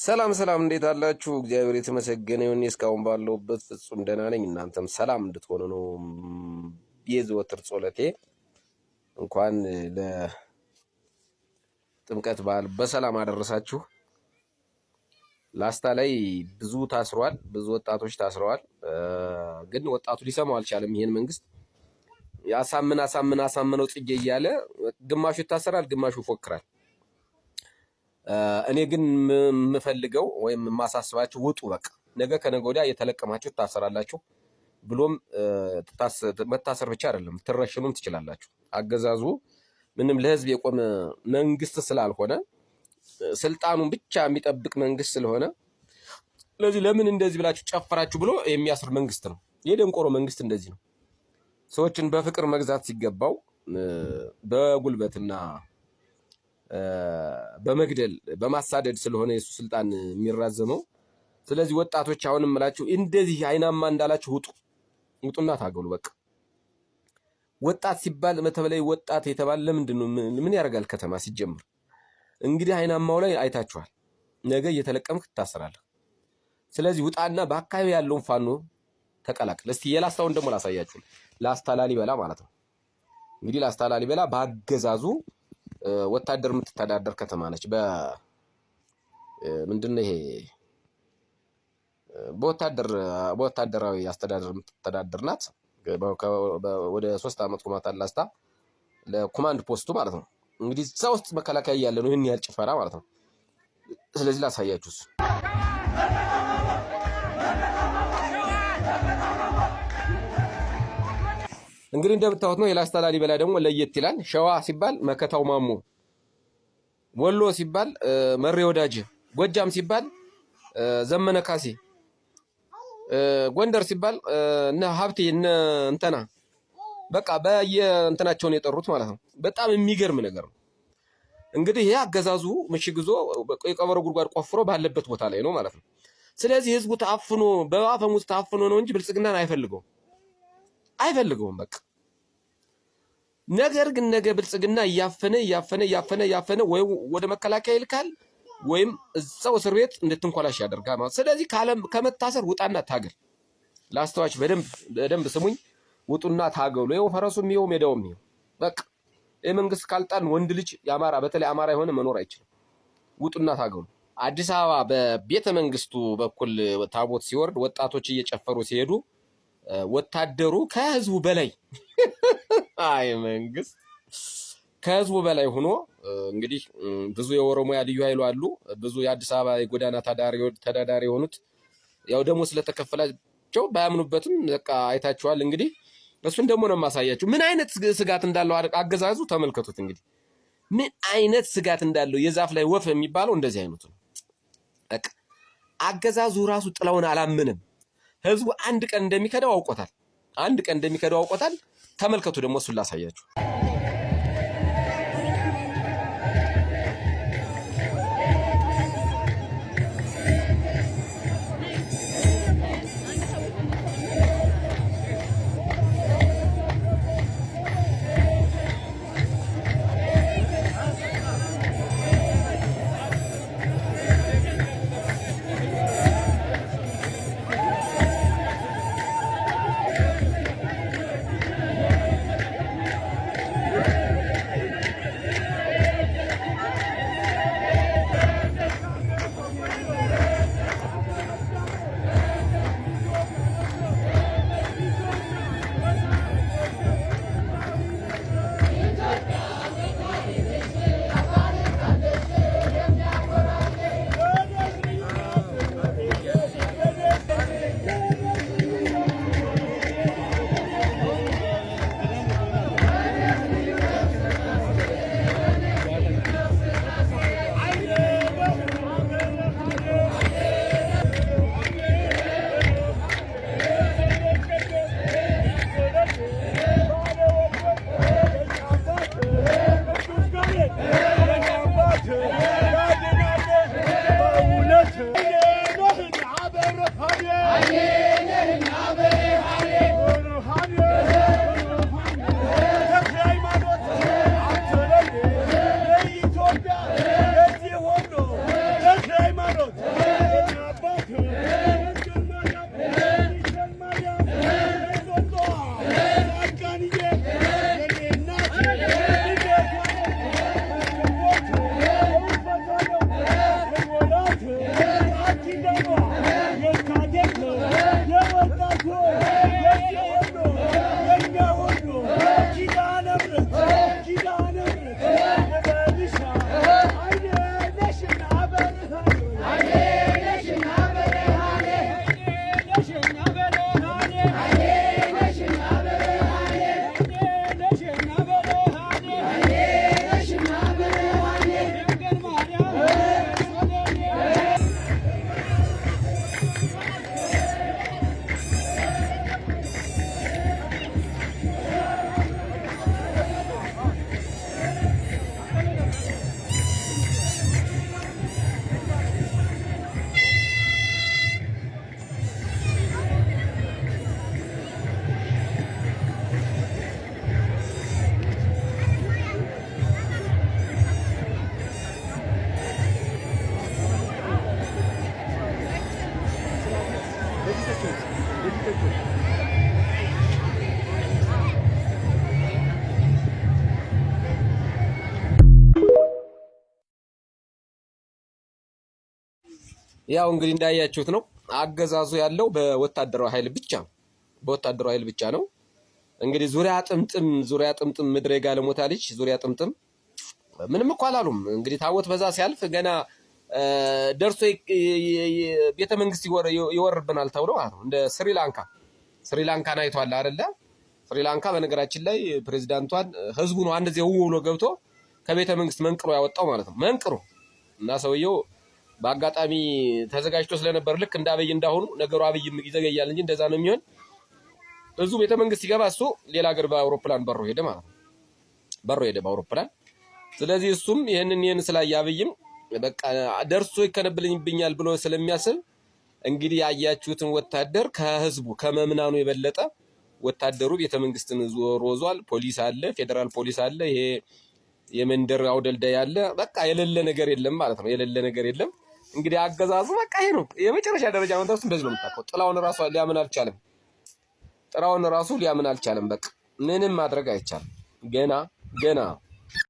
ሰላም ሰላም እንዴት አላችሁ? እግዚአብሔር የተመሰገነ ይሁን። እስካሁን ባለሁበት ፍጹም ደህና ነኝ። እናንተም ሰላም እንድትሆኑ ነው የዘወትር ጸሎቴ። እንኳን ለጥምቀት በዓል በሰላም አደረሳችሁ። ላስታ ላይ ብዙ ታስሯል፣ ብዙ ወጣቶች ታስረዋል። ግን ወጣቱ ሊሰማው አልቻለም። ይሄን መንግስት አሳምነው ጽጌ እያለ ግማሹ ይታሰራል፣ ግማሹ ይፎክራል። እኔ ግን የምፈልገው ወይም የማሳስባችሁ ውጡ፣ በቃ ነገ ከነገ ወዲያ እየተለቀማችሁ ታሰራላችሁ። ብሎም መታሰር ብቻ አይደለም ትረሽኑም ትችላላችሁ። አገዛዙ ምንም ለህዝብ የቆመ መንግስት ስላልሆነ ስልጣኑን ብቻ የሚጠብቅ መንግስት ስለሆነ ስለዚህ ለምን እንደዚህ ብላችሁ ጨፈራችሁ ብሎ የሚያስር መንግስት ነው። የደንቆሮ መንግስት እንደዚህ ነው። ሰዎችን በፍቅር መግዛት ሲገባው በጉልበትና በመግደል በማሳደድ ስለሆነ የሱ ስልጣን የሚራዘመው። ስለዚህ ወጣቶች አሁንም እምላችሁ እንደዚህ አይናማ እንዳላችሁ ውጡና ታገሉ። በቃ ወጣት ሲባል በተለይ ወጣት የተባለ ለምንድን ነው? ምን ያደርጋል ከተማ ሲጀምር? እንግዲህ አይናማው ላይ አይታችኋል። ነገ እየተለቀምክ ትታሰራለህ። ስለዚህ ውጣና በአካባቢ ያለውን ፋኖ ተቀላቅል። እስቲ የላስታውን ደግሞ ላሳያችሁ። ላስታ ላሊበላ ማለት ነው። እንግዲህ ላስታ ላሊበላ በአገዛዙ ወታደር የምትተዳደር ከተማ ነች። ምንድነው ይሄ? በወታደራዊ አስተዳደር የምትተዳደር ናት። ወደ 3 ዓመት ቆማታል ላስታ ለኮማንድ ፖስቱ ማለት ነው። እንግዲህ እዛ ውስጥ መከላከያ እያለ ነው ይሄን ያህል ጭፈራ ማለት ነው። ስለዚህ ላሳያችሁስ እንግዲህ እንደምታዩት ነው። የላስታ ላሊበላ ደግሞ ለየት ይላል። ሸዋ ሲባል መከታው ማሞ፣ ወሎ ሲባል መሬ ወዳጅ፣ ጎጃም ሲባል ዘመነ ካሴ፣ ጎንደር ሲባል እነ ሀብቴ እነ እንተና በቃ በየእንተናቸውን የጠሩት ማለት ነው። በጣም የሚገርም ነገር ነው። እንግዲህ ይሄ አገዛዙ ምሽግ ይዞ የቀበሮ ጉድጓድ ቆፍሮ ባለበት ቦታ ላይ ነው ማለት ነው። ስለዚህ ህዝቡ ታፍኖ በአፈሙዝ ታፍኖ ነው እንጂ ብልጽግናን አይፈልገውም በቃ። ነገር ግን ነገ ብልጽግና እያፈነ ወይ ወደ መከላከያ ይልካል ወይም እዛው እስር ቤት እንድትንኮላሽ ያደርጋል ማለት። ስለዚህ ከመታሰር ውጣና ታገል። ላስተዋች በደንብ ስሙኝ። ውጡና ታገሉ። ይኸው ፈረሱም ይኸው ሜዳውም ይኸው በቃ። የመንግስት ካልጣን ወንድ ልጅ ያማራ በተለይ አማራ የሆነ መኖር አይችልም። ውጡና ታገሉ። አዲስ አበባ በቤተ መንግስቱ በኩል ታቦት ሲወርድ ወጣቶች እየጨፈሩ ሲሄዱ ወታደሩ ከህዝቡ በላይ አይ መንግስት ከህዝቡ በላይ ሆኖ እንግዲህ ብዙ የኦሮሞያ ልዩ ኃይሉ አሉ፣ ብዙ የአዲስ አበባ የጎዳና ተዳዳሪ የሆኑት ያው ደግሞ ስለተከፈላቸው ባያምኑበትም በቃ አይታችኋል። እንግዲህ እሱን ደግሞ ነው የማሳያችሁ ምን አይነት ስጋት እንዳለው አገዛዙ ተመልከቱት። እንግዲህ ምን አይነት ስጋት እንዳለው የዛፍ ላይ ወፍ የሚባለው እንደዚህ አይነቱ ነው። በቃ አገዛዙ ራሱ ጥላውን አላምንም። ህዝቡ አንድ ቀን እንደሚከዳው አውቆታል። ተመልከቱ ደግሞ እሱን ላሳያችሁ። ያው እንግዲህ እንዳያችሁት ነው አገዛዙ ያለው በወታደራዊ ኃይል ብቻ በወታደራዊ ኃይል ብቻ ነው። እንግዲህ ዙሪያ ጥምጥም ምድረ ጋለሞታ ልጅ ዙሪያ ጥምጥም ምንም እኮ አላሉም። እንግዲህ ታቦት በዛ ሲያልፍ ገና ደርሶ ቤተ መንግስት ይወርብናል ተብሎ ማለት ነው። እንደ ስሪላንካን አይቷል አይደለ? ስሪላንካ በነገራችን ላይ ፕሬዚዳንቷን ህዝቡ ነው አንድ ጊዜ ብሎ ገብቶ ከቤተ መንግስት መንቅሮ ያወጣው ማለት ነው። መንቅሮ እና ሰውየው በአጋጣሚ ተዘጋጅቶ ስለነበር ልክ እንደ አብይ እንዳሆኑ ነገሩ አብይም ይዘገያል እንጂ እንደዛ ነው የሚሆን። ህዝቡ ቤተ መንግስት ሲገባ እሱ ሌላ ሀገር በአውሮፕላን በሮ ሄደ ማለት ነው። በሮ ሄደ በአውሮፕላን። ስለዚህ እሱም ይሄንን ስላየ አብይም በቃ ደርሶ ይከነብልኝብኛል ብሎ ስለሚያስብ እንግዲህ ያያችሁትን ወታደር ከህዝቡ ከመምናኑ የበለጠ ወታደሩ ቤተ መንግስትን ዞሯል። ፖሊስ አለ፣ ፌደራል ፖሊስ አለ፣ ይሄ የመንደር አውደልዳይ አለ። በቃ የሌለ ነገር የለም ማለት ነው። የሌለ ነገር የለም። እንግዲህ አገዛዙ በቃ ይሄ ነው የመጨረሻ ደረጃ መንተውስ እንደዚህ ነው የምታውቀው። ጥላውን ራሱ ሊያምን አልቻለም። ጥላውን ራሱ ሊያምን አልቻለም። በቃ ምንም ማድረግ አይቻልም። ገና